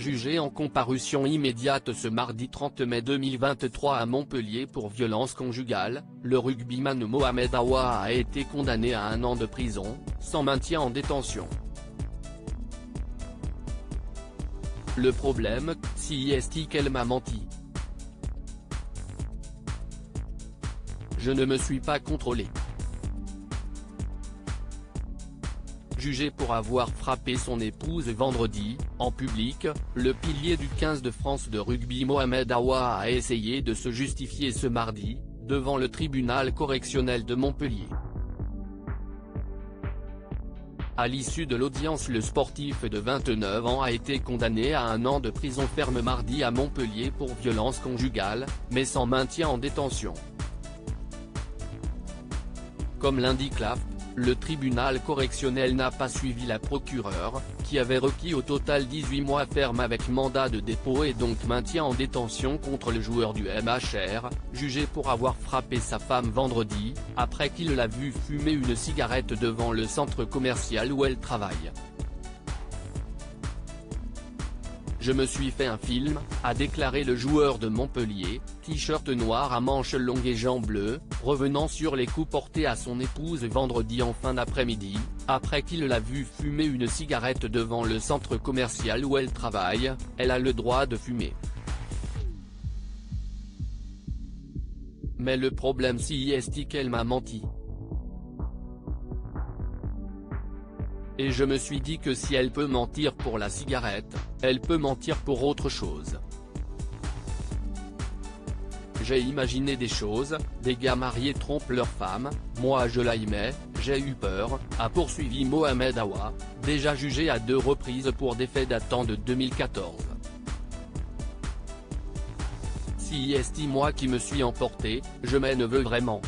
Jugé en comparution immédiate ce mardi 30 mai 2023 à Montpellier pour violence conjugale, le rugbyman Mohamed Awa a été condamné à 1 an de prison, sans maintien en détention. Le problème, si est qu'elle m'a menti. Je ne me suis pas contrôlé. Jugé pour avoir frappé son épouse vendredi, en public, le pilier du 15 de France de rugby Mohamed Awa a essayé de se justifier ce mardi, devant le tribunal correctionnel de Montpellier. À l'issue de l'audience, le sportif de 29 ans a été condamné à 1 an de prison ferme mardi à Montpellier pour violence conjugale, mais sans maintien en détention. Comme l'indique l'AFP, le tribunal correctionnel n'a pas suivi la procureure, qui avait requis au total 18 mois ferme avec mandat de dépôt et donc maintien en détention contre le joueur du MHR, jugé pour avoir frappé sa femme vendredi, après qu'il l'a vue fumer une cigarette devant le centre commercial où elle travaille. Je me suis fait un film, a déclaré le joueur de Montpellier, t-shirt noir à manches longues et jambes bleues, revenant sur les coups portés à son épouse vendredi en fin d'après-midi, après qu'il l'a vue fumer une cigarette devant le centre commercial où elle travaille. Elle a le droit de fumer. Mais le problème si est qu'elle m'a menti. Et je me suis dit que si elle peut mentir pour la cigarette, elle peut mentir pour autre chose. J'ai imaginé des choses, des gars mariés trompent leur femme, moi je l'aimais, j'ai eu peur, a poursuivi Mohamed Awa, déjà jugé à 2 reprises pour des faits datant de 2014. Si est moi qui me suis emporté, je m'en veux vraiment.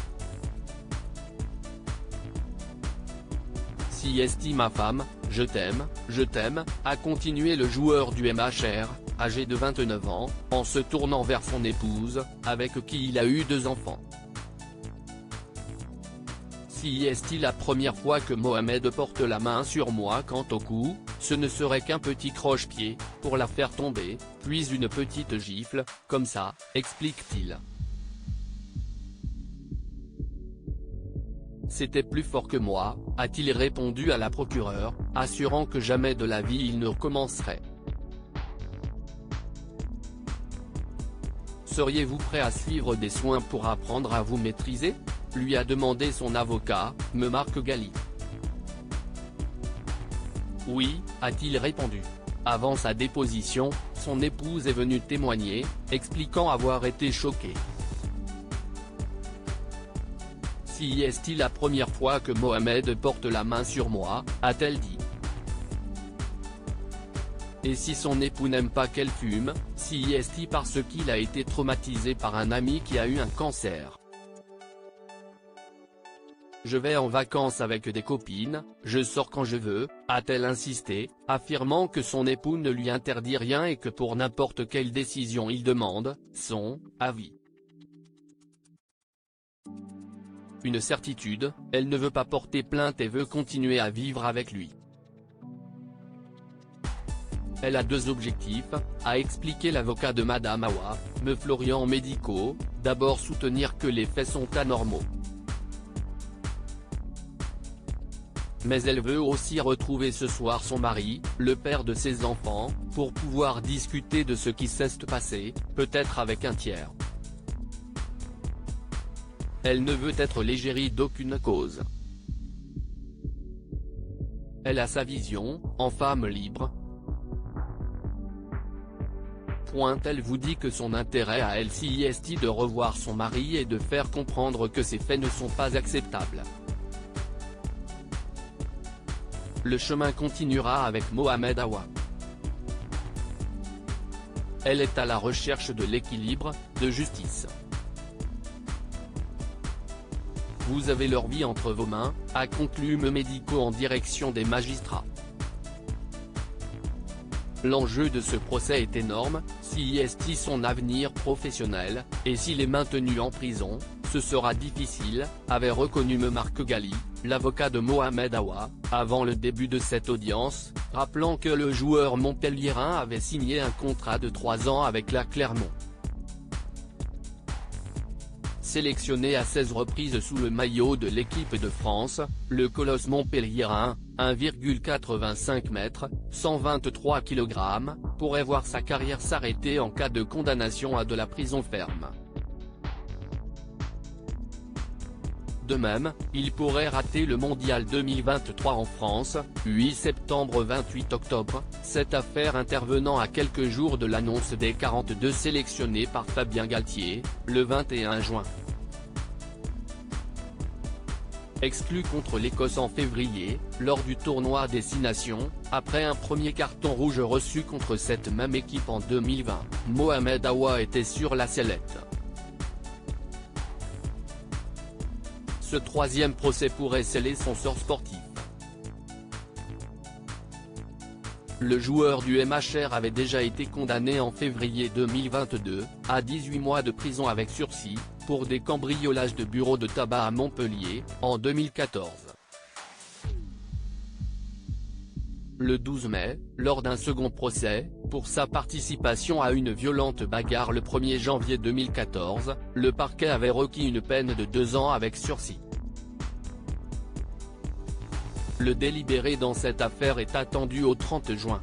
Si est ma femme, je t'aime, a continué le joueur du MHR, âgé de 29 ans, en se tournant vers son épouse, avec qui il a eu 2 enfants. Si est la première fois que Mohamed porte la main sur moi quant au coup, ce ne serait qu'un petit croche-pied, pour la faire tomber, puis une petite gifle, comme ça, explique-t-il. C'était plus fort que moi, a-t-il répondu à la procureure, assurant que jamais de la vie il ne recommencerait. Seriez-vous prêt à suivre des soins pour apprendre à vous maîtriser ? Lui a demandé son avocat, Marc Galli. Oui, a-t-il répondu. Avant sa déposition, son épouse est venue témoigner, expliquant avoir été choquée. Si est la première fois que Mohamed porte la main sur moi, a-t-elle dit. Et si son époux n'aime pas qu'elle fume, si est parce qu'il a été traumatisé par un ami qui a eu un cancer. Je vais en vacances avec des copines, je sors quand je veux, a-t-elle insisté, affirmant que son époux ne lui interdit rien et que pour n'importe quelle décision il demande son avis. Une certitude, elle ne veut pas porter plainte et veut continuer à vivre avec lui. Elle a 2 objectifs, a expliqué l'avocat de Madame Awa, Florian Médico, d'abord soutenir que les faits sont anormaux. Mais elle veut aussi retrouver ce soir son mari, le père de ses enfants, pour pouvoir discuter de ce qui s'est passé, peut-être avec un tiers. Elle ne veut être l'égérie d'aucune cause. Elle a sa vision, en femme libre. Elle vous dit que son intérêt à elle si est de revoir son mari et de faire comprendre que ces faits ne sont pas acceptables. Le chemin continuera avec Mohamed Awa. Elle est à la recherche de l'équilibre, de justice. Vous avez leur vie entre vos mains, a conclu Médico en direction des magistrats. L'enjeu de ce procès est énorme, si est son avenir professionnel, et s'il est maintenu en prison, ce sera difficile, avait reconnu Marc Gali, l'avocat de Mohamed Awa, avant le début de cette audience, rappelant que le joueur montpelliérain avait signé un contrat de 3 ans avec la Clermont. Sélectionné à 16 reprises sous le maillot de l'équipe de France, le colosse montpelliérain, 1,85 m, 123 kg, pourrait voir sa carrière s'arrêter en cas de condamnation à de la prison ferme. De même, il pourrait rater le Mondial 2023 en France, 8 septembre-28 octobre, cette affaire intervenant à quelques jours de l'annonce des 42 sélectionnés par Fabien Galtier, le 21 juin. Exclu contre l'Écosse en février, lors du tournoi des 6 Nations, après un premier carton rouge reçu contre cette même équipe en 2020, Mohamed Awa était sur la sellette. Ce troisième procès pourrait sceller son sort sportif. Le joueur du MHR avait déjà été condamné en février 2022, à 18 mois de prison avec sursis, pour des cambriolages de bureaux de tabac à Montpellier, en 2014. Le 12 mai, lors d'un second procès, pour sa participation à une violente bagarre le 1er janvier 2014, le parquet avait requis une peine de 2 ans avec sursis. Le délibéré dans cette affaire est attendu au 30 juin.